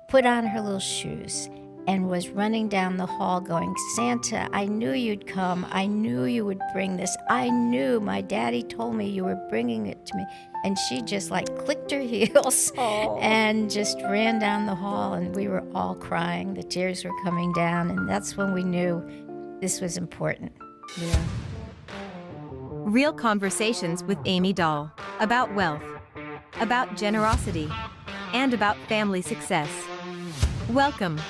put on her little shoes and was running down the hall going, Santa, I knew you'd come. I knew you would bring this. I knew. My daddy told me you were bringing it to me. And she just like clicked her heels and just ran down the hall, and we were all crying. The tears were coming down, and that's when we knew this was important. Yeah. Real conversations with Amy Dahl about wealth, about generosity, and about family success. Welcome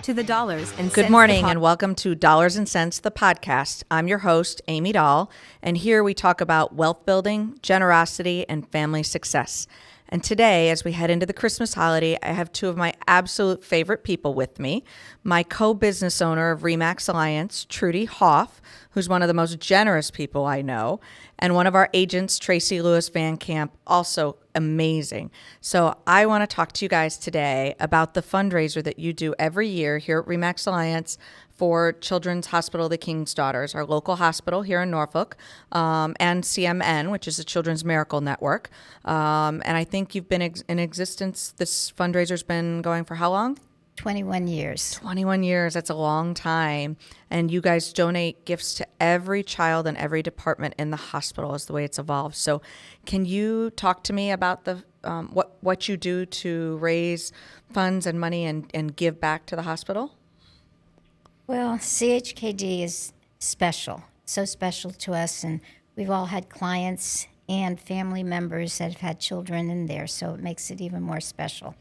to the Dollars and Cents. Good morning and welcome to Dollars and Cents, the podcast. I'm your host, Amy Dahl, and here we talk about wealth building, generosity, and family success. And today, as we head into the Christmas holiday, I have two of my absolute favorite people with me. My co-business owner of RE/MAX Alliance, Trudy Hoff, who's one of the most generous people I know, and one of our agents, Tracy Lewis VanCamp, also amazing. So I want to talk to you guys today about the fundraiser that you do every year here at RE/MAX Alliance for Children's Hospital of the King's Daughters, our local hospital here in Norfolk, and CMN, which is the Children's Miracle Network. And I think you've been in existence, this fundraiser's been going for how long? 21 years. 21 years, that's a long time. And you guys donate gifts to every child and every department in the hospital is the way it's evolved. So can you talk to me about the what you do to raise funds and money and give back to the hospital? Well, 𝐶HKD is special, so special to us, and we've all had clients and family members that have had children in there, so it makes it even more special.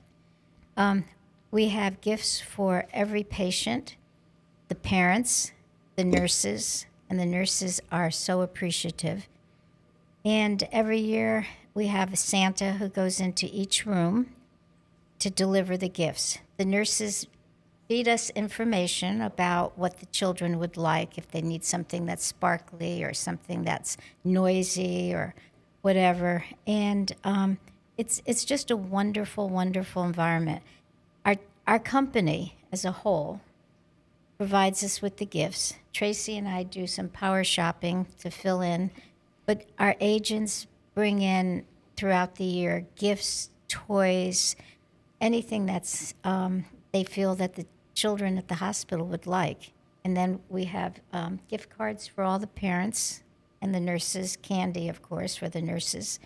We have gifts for every patient, the parents, the nurses, and the nurses are so appreciative. And every year we have a Santa who goes into each room to deliver the gifts. The nurses feed us information about what the children would like, if they need something that's sparkly or something that's noisy or whatever. And it's just a wonderful, wonderful environment. Our company as a whole provides us with the gifts. Tracy and I do some power shopping to fill in, but our agents bring in throughout the year gifts, toys, anything that's they feel that the children at the hospital would like. And then we have gift cards for all the parents and the nurses, candy, of course, for the nurses.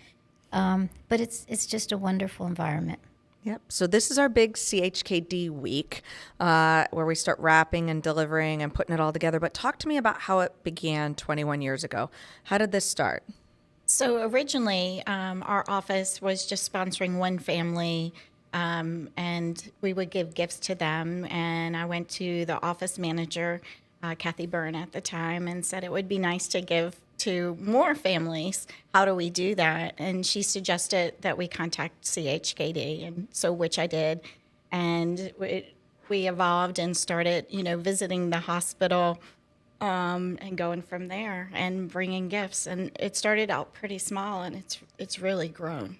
But it's just a wonderful environment. Yep. So this is our big 𝐶HKD week where we start wrapping and delivering and putting it all together. But talk to me about how it began 21 years ago. How did this start? So originally, our office was just sponsoring one family, and we would give gifts to them. And I went to the office manager, Kathy Byrne at the time, and said it would be nice to give to more families. How do we do that? And she suggested that we contact 𝐶HKD, and so which I did. And we evolved and started, visiting the hospital and going from there and bringing gifts. And it started out pretty small, and it's really grown.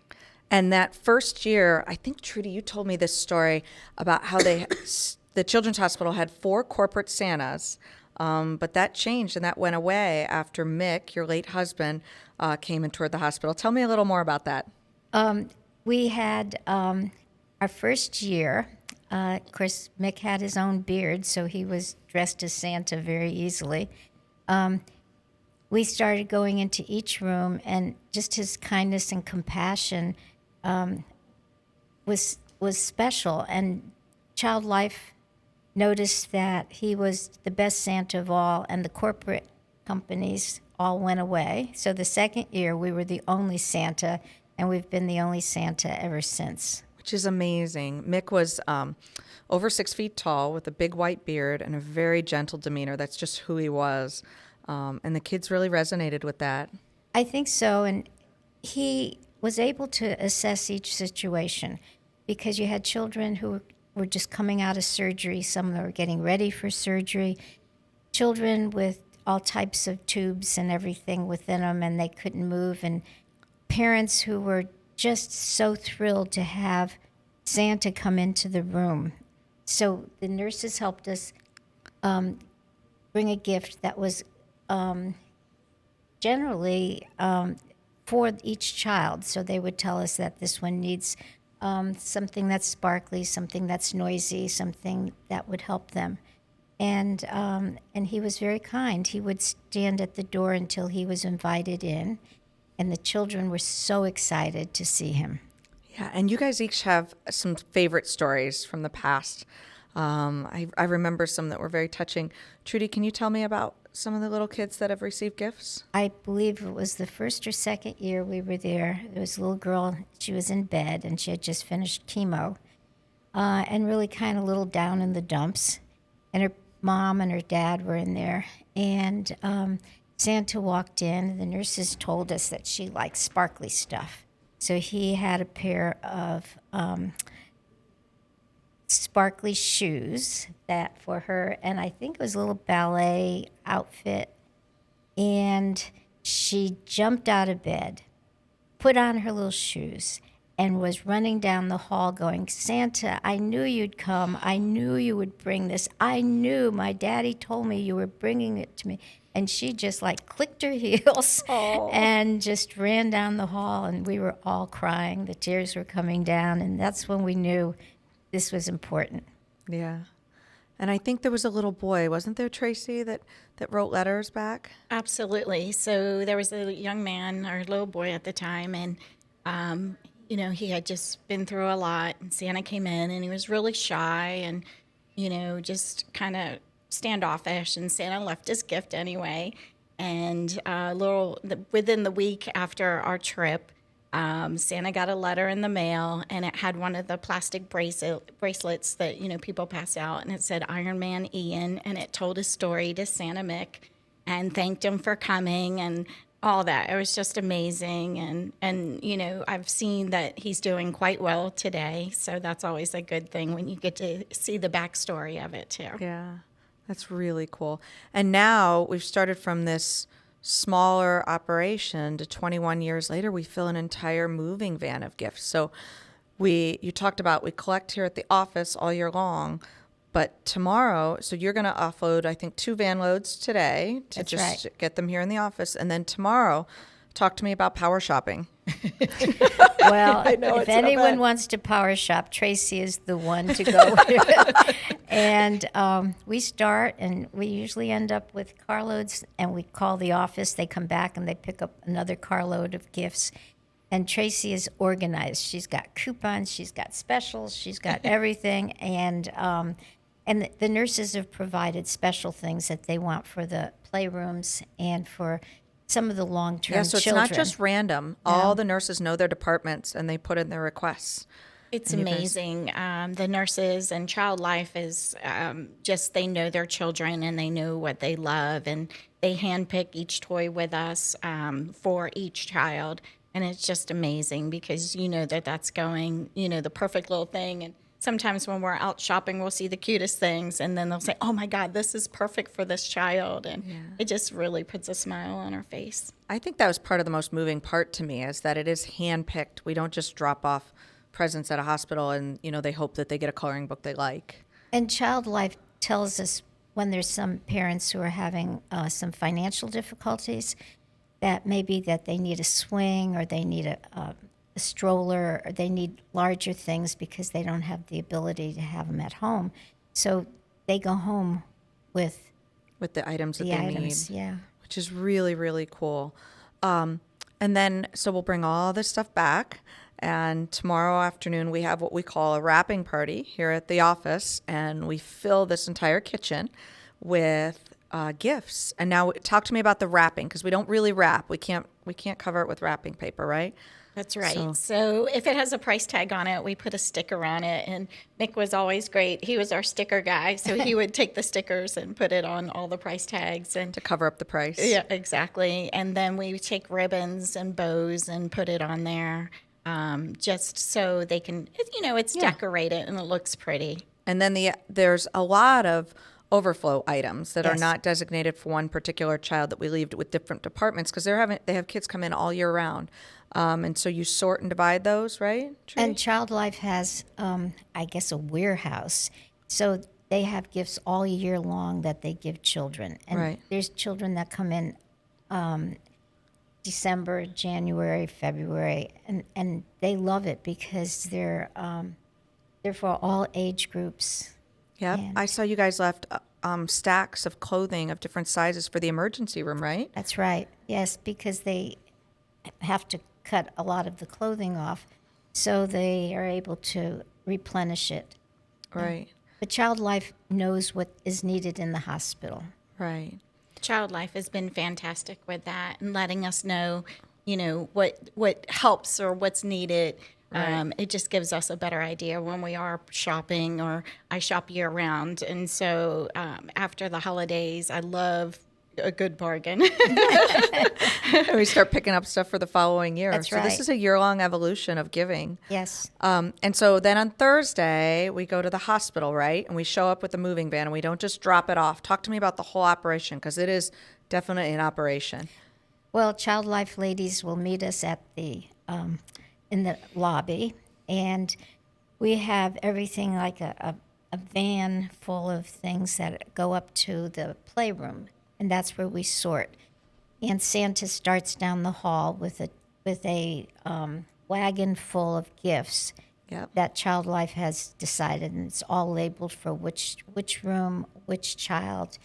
And that first year, I think, Trudy, you told me this story about how the Children's Hospital had 4 corporate Santas. But that changed and that went away after Mick, your late husband, came and toured the hospital. Tell me a little more about that. We had our first year. Of course, Mick had his own beard, so he was dressed as Santa very easily. We started going into each room, and just his kindness and compassion was special. And Child Life noticed that he was the best Santa of all, and the corporate companies all went away. So the second year, we were the only Santa, and we've been the only Santa ever since. Which is amazing. Mick was over 6 feet tall with a big white beard and a very gentle demeanor. That's just who he was. And the kids really resonated with that. I think so, and he was able to assess each situation because you had children who were just coming out of surgery. Some were getting ready for surgery. Children with all types of tubes and everything within them, and they couldn't move. And parents who were just so thrilled to have Santa come into the room. So the nurses helped us bring a gift that was generally for each child. So they would tell us that this one needs something that's sparkly, something that's noisy, something that would help them. And he was very kind. He would stand at the door until he was invited in, and the children were so excited to see him. Yeah, and you guys each have some favorite stories from the past. I remember some that were very touching. Trudy, can you tell me about some of the little kids that have received gifts? I believe it was the first or second year we were there. There was a little girl, she was in bed, and she had just finished chemo, and really kind of a little down in the dumps. And her mom and her dad were in there. And Santa walked in, and the nurses told us that she liked sparkly stuff. So he had a pair of sparkly shoes that for her, and I think it was a little ballet outfit. And she jumped out of bed, put on her little shoes, and was running down the hall going, Santa, I knew you'd come. I knew you would bring this. I knew. My daddy told me you were bringing it to me. And she just like clicked her heels and just ran down the hall, and we were all crying. The tears were coming down, and that's when we knew this was important. Yeah. And I think there was a little boy, wasn't there, Tracy, that wrote letters back? Absolutely. So there was a young man, or little boy at the time, and he had just been through a lot, and Santa came in, and he was really shy and, just kind of standoffish, and Santa left his gift anyway. And within the week after our trip, Santa got a letter in the mail, and it had one of the plastic bracelets that, people pass out, and it said Iron Man Ian, and it told his story to Santa Mick and thanked him for coming and all that. It was just amazing. And I've seen that he's doing quite well today. So that's always a good thing when you get to see the backstory of it too. Yeah, that's really cool. And now we've started from this smaller operation to 21 years later, we fill an entire moving van of gifts. So you talked about we collect here at the office all year long. But tomorrow, so you're going to offload, I think, 2 van loads today to That's just right. get them here in the office. And then tomorrow, talk to me about power shopping. Well, know, if it's so anyone bad. wants to power shop, Tracy is the one to go with. And we start, and we usually end up with carloads, and we call the office. They come back, and they pick up another carload of gifts. And Tracy is organized. She's got coupons, she's got specials, she's got everything. And the nurses have provided special things that they want for the playrooms and for some of the long-term Yeah, so it's children. not just random. All the nurses know their departments, and they put in their requests. It's And you guys- amazing. The nurses and Child Life is just, they know their children and they know what they love, and they handpick each toy with us for each child. And it's just amazing because you know that's going, the perfect little thing. And sometimes when we're out shopping, we'll see the cutest things, and then they'll say, oh my God, this is perfect for this child. And it just really puts a smile on our face. I think that was part of the most moving part to me, is that it is handpicked. We don't just drop off presents at a hospital and, they hope that they get a coloring book they like. And Child Life tells us when there's some parents who are having some financial difficulties, that maybe that they need a swing, or they need a stroller, or they need larger things because they don't have the ability to have them at home. So they go home with The items that the they items. need. Yeah. Which is really, really cool. And then, so we'll bring all this stuff back. And tomorrow afternoon, we have what we call a wrapping party here at the office. And we fill this entire kitchen with gifts. And now talk to me about the wrapping, because we don't really wrap. We can't cover it with wrapping paper, right? That's right. So if it has a price tag on it, we put a sticker on it. And Mick was always great. He was our sticker guy. So he would take the stickers and put it on all the price tags. And To cover up the price. yeah, exactly. And then we take ribbons and bows and put it on there, just so they can, it's decorated and it looks pretty. And then there's a lot of overflow items that are Yes. not designated for one particular child that we leave with different departments, because they have kids come in all year round. And so you sort and divide those, right? Trudy? And Child Life has, I guess, a warehouse. So they have gifts all year long that they give children. And Right. there's children that come in December, January, February, and they love it because they're for all age groups. Yep. And I saw you guys left stacks of clothing of different sizes for the emergency room, right? that's right. Yes, because they have to cut a lot of the clothing off, so they are able to replenish it. Right. But Child Life knows what is needed in the hospital. Right. Child Life has been fantastic with that and letting us know, what helps or what's needed. Right. It just gives us a better idea when we are shopping, or I shop year round. And so after the holidays, I love a good bargain. And we start picking up stuff for the following year. That's So this right. is a year-long evolution of giving. Yes. And so then on Thursday, we go to the hospital, right? And we show up with the moving van, and we don't just drop it off. Talk to me about the whole operation, because it is definitely an operation. Well, Child Life ladies will meet us at the in the lobby, and we have everything like a van full of things that go up to the playroom, and that's where we sort. And Santa starts down the hall with a wagon full of gifts Yep. that Child Life has decided, and it's all labeled for which room, which child,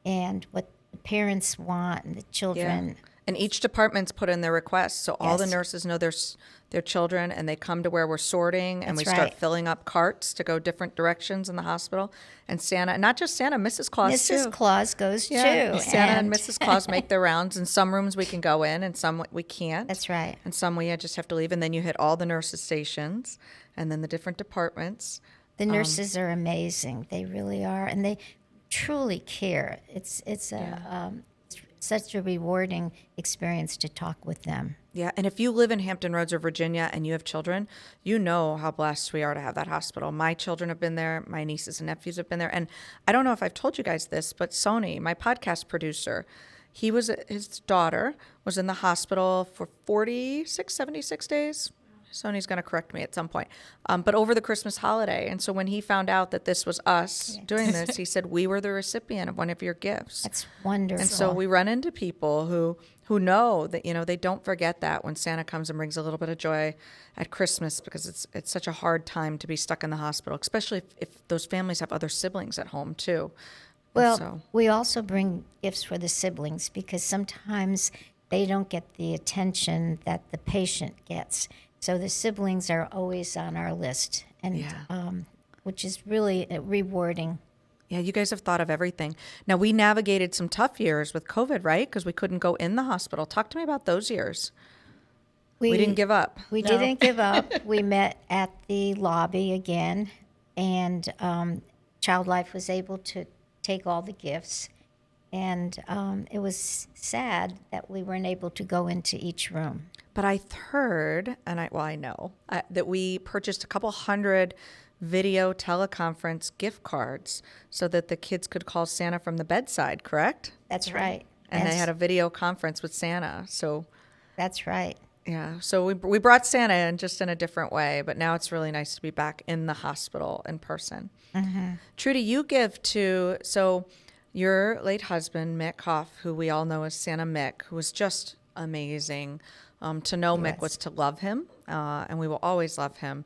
and what the parents want and the children. And each department's put in their requests, so all the Yes. nurses know their children, and they come to where we're sorting, and That's we start right. filling up carts to go different directions in the hospital. And Santa, not just Santa, Mrs. Claus Mrs. too. Claus goes Yeah, too. Santa and Mrs. Claus make their rounds. In some rooms we can go in, and some we can't. That's right. And some we just have to leave, and then you hit all the nurses' stations, and then the different departments. The nurses are amazing. They really are, and they truly care. It's such a rewarding experience to talk with them. Yeah, and if you live in Hampton Roads or Virginia and you have children, you know how blessed we are to have that hospital. My children have been there, my nieces and nephews have been there, and I don't know if I've told you guys this, but Sony, my podcast producer, his daughter was in the hospital for 76 days. Sony's going to correct me at some point. But over the Christmas holiday. And so when he found out that this was us doing this, he said, we were the recipient of one of your gifts. That's wonderful. And so we run into people who know that, they don't forget that when Santa comes and brings a little bit of joy at Christmas, because it's such a hard time to be stuck in the hospital, especially if those families have other siblings at home too. Well, we also bring gifts for the siblings because sometimes they don't get the attention that the patient gets. So the siblings are always on our list, and which is really rewarding. Yeah, you guys have thought of everything. Now, we navigated some tough years with COVID, right? Because we couldn't go in the hospital. Talk to me about those years. We didn't give up. We didn't give up. We met at the lobby again, and Child Life was able to take all the gifts. And it was sad that we weren't able to go into each room. But I heard, and I know, that we purchased a couple hundred video teleconference gift cards so that the kids could call Santa from the bedside, correct? That's right. And they had a video conference with Santa. So That's right. yeah, so we brought Santa in just in a different way, but now it's really nice to be back in the hospital in person. Mm-hmm. Trudy, you give to, so your late husband, Mick Hoff, who we all know as Santa Mick, who was just amazing. To know Mick was to love him, and we will always love him.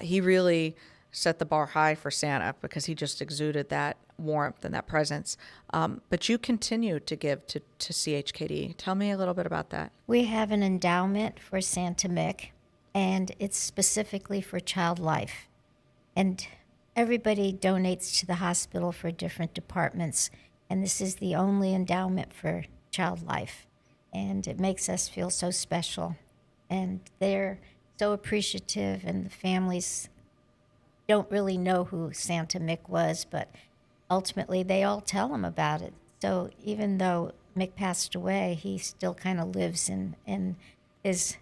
He really set the bar high for Santa because he just exuded that warmth and that presence. But you continue to give to 𝐶HKD. Tell me a little bit about that. We have an endowment for Santa Mick, and it's specifically for Child Life. And everybody donates to the hospital for different departments, and this is the only endowment for Child Life. And it makes us feel so special. And they're so appreciative, and the families don't really know who Santa Mick was, but ultimately they all tell them about it. So even though Mick passed away, he still kind of lives in his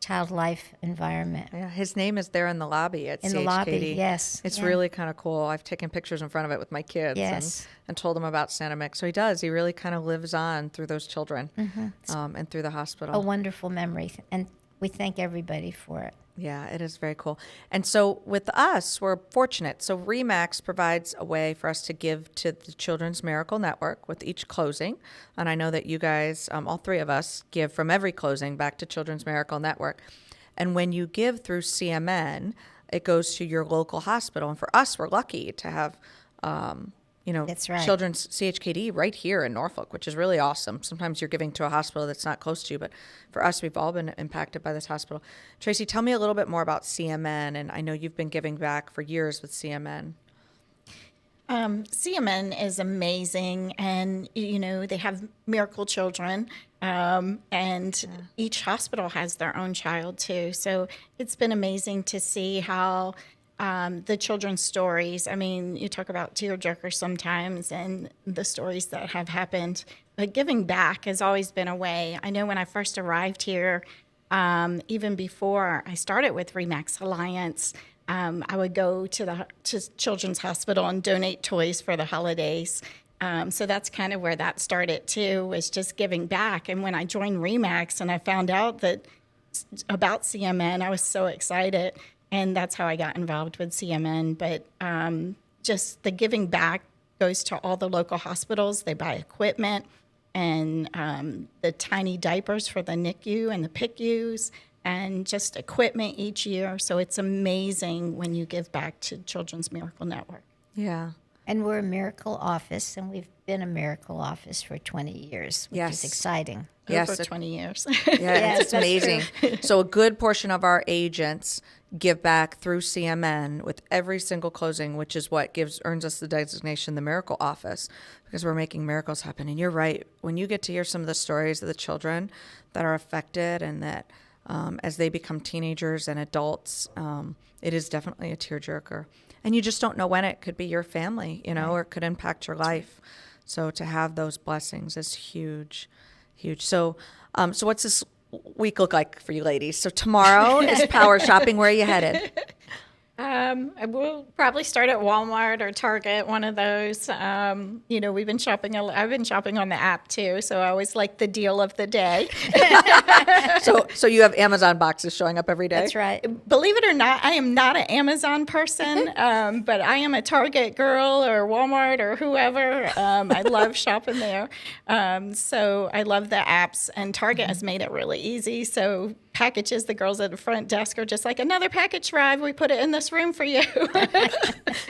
Child Life environment. Yeah, his name is there in the lobby at In 𝐶HKD. the lobby, yes. It's Yeah. really kind of cool. I've taken pictures in front of it with my kids Yes. and told them about Santa Mick. So he does. He really kind of lives on through those children and through the hospital. A wonderful memory, and we thank everybody for it. Yeah, it is very cool. And so with us, we're fortunate. So RE/MAX provides a way for us to give to the Children's Miracle Network with each closing. And I know that you guys, all three of us, give from every closing back to Children's Miracle Network. And when you give through CMN, it goes to your local hospital. And for us, we're lucky to have That's right. Children's 𝐶HKD right here in Norfolk, which is really awesome. Sometimes you're giving to a hospital that's not close to you, but for us, we've all been impacted by this hospital. Tracy, tell me a little bit more about CMN, and I know you've been giving back for years with CMN. CMN is amazing, and they have miracle children, and each hospital has their own child too. So it's been amazing to see how the children's stories. I mean, you talk about tearjerkers sometimes, and the stories that have happened. But giving back has always been a way. I know when I first arrived here, even before I started with RE/MAX Alliance. I would go to Children's Hospital and donate toys for the holidays. So that's kind of where that started too, was just giving back. And when I joined RE/MAX and I found out about CMN, I was so excited. And that's how I got involved with CMN. But just the giving back goes to all the local hospitals. They buy equipment and the tiny diapers for the NICU and the PICUs, and just equipment each year. So it's amazing when you give back to Children's Miracle Network. Yeah. And we're a miracle office, and we've been a miracle office for 20 years, which is exciting. Yes. Over 20 years. Yeah, Yes, it's that's amazing. So a good portion of our agents give back through CMN with every single closing, which is what earns us the designation, the Miracle Office, because we're making miracles happen. And you're right. When you get to hear some of the stories of the children that are affected and that as they become teenagers and adults, it is definitely a tearjerker. And you just don't know when it could be your family, or it could impact your life. So to have those blessings is huge, huge. So, so what's this week look like for you ladies? So tomorrow is power shopping. Where are you headed? We'll probably start at Walmart or Target, one of those. We've been shopping. I've been shopping on the app too, so I always like the deal of the day. So you have Amazon boxes showing up every day? That's right. Believe it or not, I am not an Amazon person, but I am a Target girl or Walmart or whoever. I love shopping there. So I love the apps, and Target has made it really easy. So packages, the girls at the front desk are just like, another package arrived. We put it in this room for you.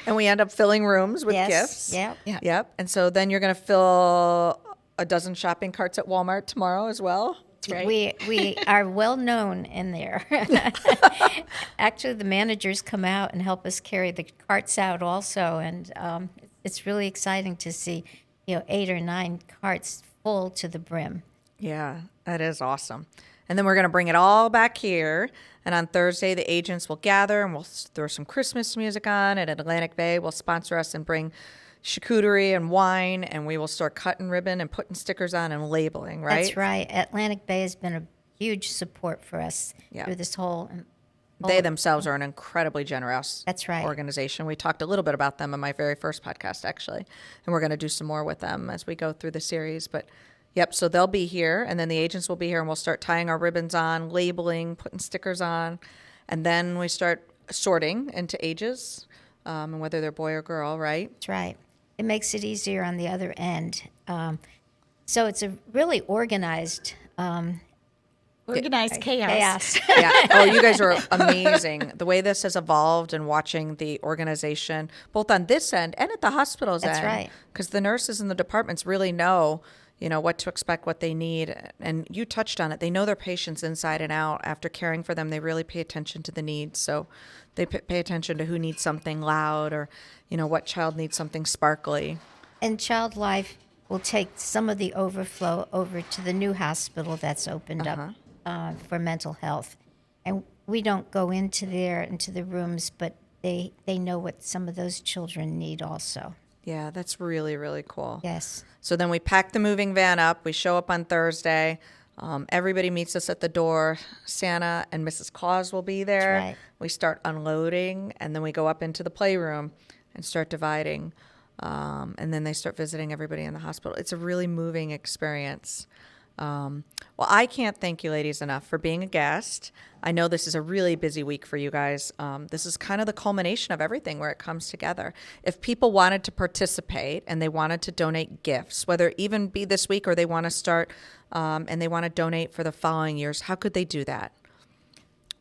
And we end up filling rooms with gifts. Yep. Yep. And so then you're going to fill a dozen shopping carts at Walmart tomorrow as well? Right. We are well known in there. Actually, the managers come out and help us carry the carts out also, and it's really exciting to see 8 or 9 carts full to the brim. Yeah, that is awesome. And then we're going to bring it all back here. And on Thursday, the agents will gather and we'll throw some Christmas music on. And at Atlantic Bay, will sponsor us and bring charcuterie and wine. And we will start cutting ribbon and putting stickers on and labeling, right? That's right. Atlantic Bay has been a huge support for us through this whole. They themselves are an incredibly generous That's right. organization. We talked a little bit about them in my very first podcast, actually. And we're going to do some more with them as we go through the series. But yep, so they'll be here, and then the agents will be here, and we'll start tying our ribbons on, labeling, putting stickers on, and then we start sorting into ages and whether they're boy or girl, right? That's right. It makes it easier on the other end. So it's a really organized Organized chaos. Yeah. Oh, you guys are amazing. The way this has evolved and watching the organization, both on this end and at the hospital's That's end. right. Because the nurses in the departments really know, what to expect, what they need. And you touched on it. They know their patients inside and out. After caring for them, they really pay attention to the needs. So they pay attention to who needs something loud or, what child needs something sparkly. And Child Life will take some of the overflow over to the new hospital that's opened up for mental health. And we don't go into the rooms, but they know what some of those children need also. Yeah, that's really, really cool. Yes. So then we pack the moving van up. We show up on Thursday. Everybody meets us at the door. Santa and Mrs. Claus will be there. That's right. We start unloading, and then we go up into the playroom and start dividing. And then they start visiting everybody in the hospital. It's a really moving experience. Well, I can't thank you ladies enough for being a guest. I know this is a really busy week for you guys. This is kind of the culmination of everything where it comes together. If people wanted to participate and they wanted to donate gifts, whether it even be this week or they want to start and they want to donate for the following years, how could they do that?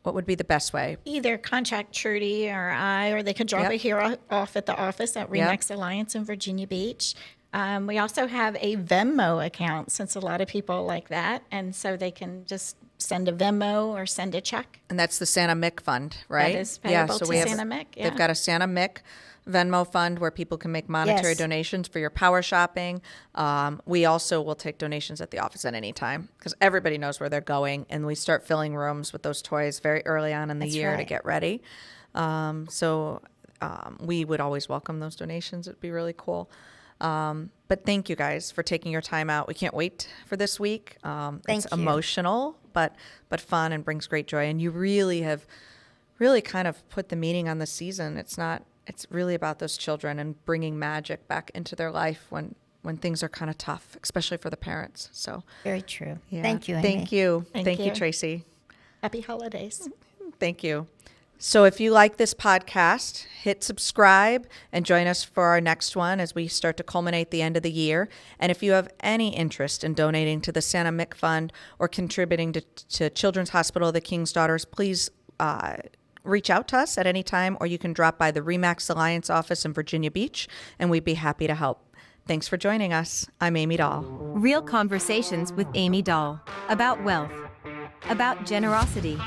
What would be the best way? Either contact Trudy or I, or they could drop Yep. it here off at the office at Yep. Remax Alliance in Virginia Beach. We also have a Venmo account, since a lot of people like that, and so they can just send a Venmo or send a check. And that's the Santa Mick Fund, right? That is payable to Santa Mick, yeah. They've got a Santa Mick Venmo fund where people can make monetary Yes. donations for your power shopping. We also will take donations at the office at any time because everybody knows where they're going, and we start filling rooms with those toys very early on in the That's year to right. get ready. We would always welcome those donations. It'd be really cool. But thank you guys for taking your time out. We can't wait for this week. Thank It's you. emotional, but fun and brings great joy. And you really have kind of put the meaning on the season. It's really about those children and bringing magic back into their life when things are kind of tough, especially for the parents. So Very true. yeah. Thank you, Amy. Thank you. Thank You, you. Tracy. Happy holidays. Thank you. So if you like this podcast, hit subscribe and join us for our next one as we start to culminate the end of the year. And if you have any interest in donating to the Santa Mick Fund or contributing to Children's Hospital of the King's Daughters, please reach out to us at any time, or you can drop by the Remax Alliance office in Virginia Beach, and we'd be happy to help. Thanks for joining us. I'm Amy Dahl. Real conversations with Amy Dahl about wealth, about generosity,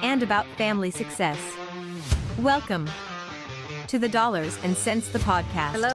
and about family success. Welcome to the Dollars and Cents, the podcast. Hello.